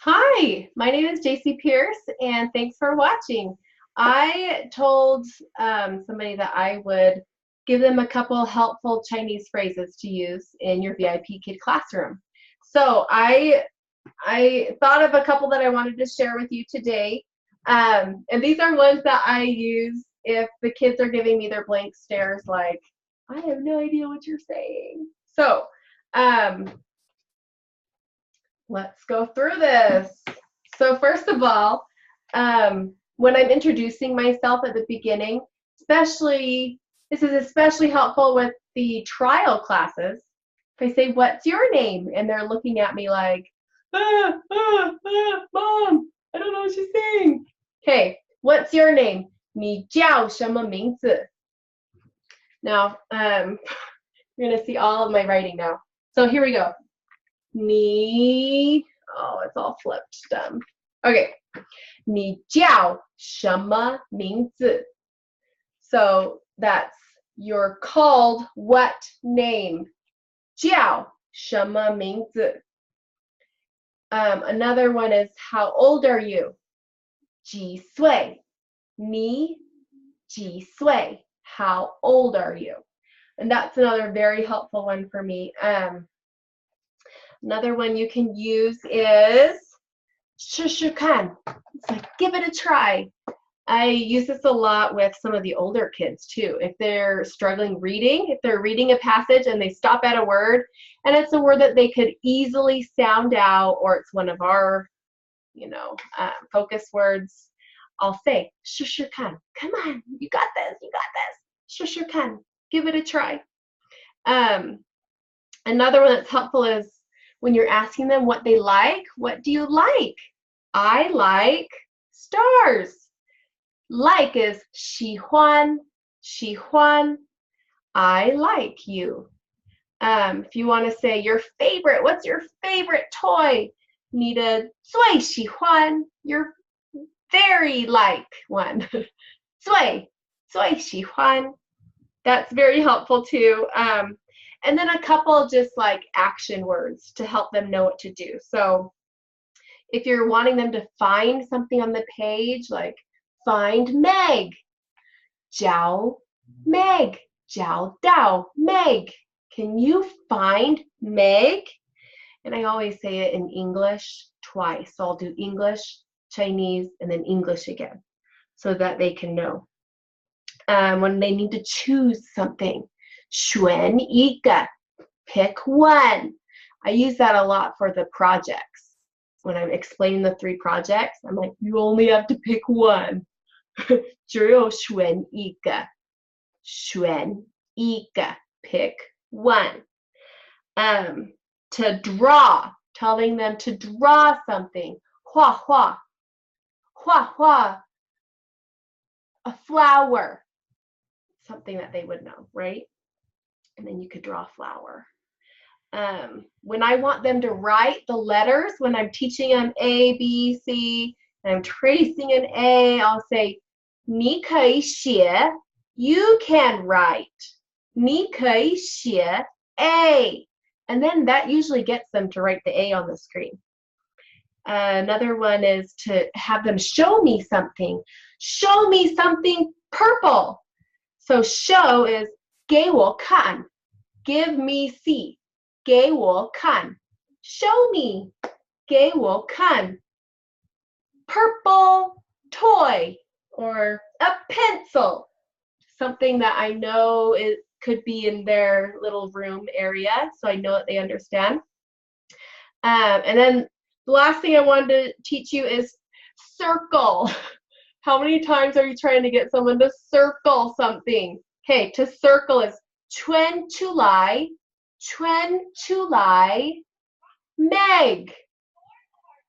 Hi, my name is Jacie Pierce, and thanks for watching. I told somebody that I would give them a couple helpful Chinese phrases to use in your VIPKid classroom. So I thought of a couple that I wanted to share with you today, and these are ones that I use if the kids are giving me their blank stares, like I have no idea what you're saying. So. Um, Let's go through this. So first of all, when I'm introducing myself at the beginning, this is especially helpful with the trial classes. If I say, "What's your name?" and they're looking at me like, Mom, I don't know what she's saying. Okay, what's your name? 你叫什么名字? Now, you're going to see all of my writing now. So here we go. It's all flipped, dumb. Okay. 你叫什么名字? So that's you're called what name? 叫什么名字? Another one is how old are you? 几岁? 你几岁? How old are you? And that's another very helpful one for me. Another one you can use is 试试看. It's like, give it a try. I use this a lot with some of the older kids too. If they're struggling reading, if they're reading a passage and they stop at a word and it's a word that they could easily sound out, or it's one of our, focus words, I'll say 试试看. Come on, you got this, you got this. 试试看. Give it a try. Another one that's helpful is when you're asking them what they like, what do you like? I like stars. Like is 喜欢, 喜欢. I like you. If you want to say your favorite, what's your favorite toy? 你的最喜欢, your very like one. 最喜欢. That's very helpful too. And then a couple just like action words to help them know what to do. So if you're wanting them to find something on the page, like find Meg, 找 Meg, 找到 Meg. Can you find Meg? And I always say it in English twice. So I'll do English, Chinese, and then English again so that they can know. When they need to choose something, 选一个, pick one. I use that a lot for the projects. When I'm explaining the 3 projects, I'm like, you only have to pick one. 只有选一个. 选一个, pick one. To draw, telling them to draw something. 画画, 画画, a flower. Something that they would know, right? And then you could draw a flower. When I want them to write the letters, when I'm teaching them A, B, C, and I'm tracing an A, I'll say, 你可以写, you can write. 你可以写 A. And then that usually gets them to write the A on the screen. Another one is to have them show me something. Show me something purple. So show is 给我看, give me see, 给我看, show me, 给我看, purple toy or a pencil, something that I know it could be in their little room area, so I know that they understand. And then the last thing I wanted to teach you is circle. How many times are you trying to get someone to circle something? Okay, to circle is 圈出来, 圈出来, Meg.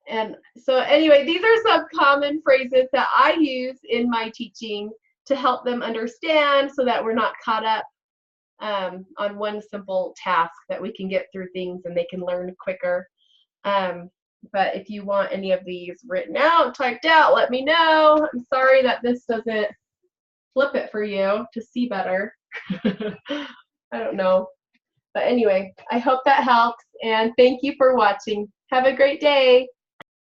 And so anyway, these are some common phrases that I use in my teaching to help them understand so that we're not caught up on one simple task, that we can get through things and they can learn quicker. But if you want any of these written out, typed out, let me know. I'm sorry that this doesn't flip it for you to see better. I don't know. But anyway, I hope that helps, and thank you for watching. Have a great day.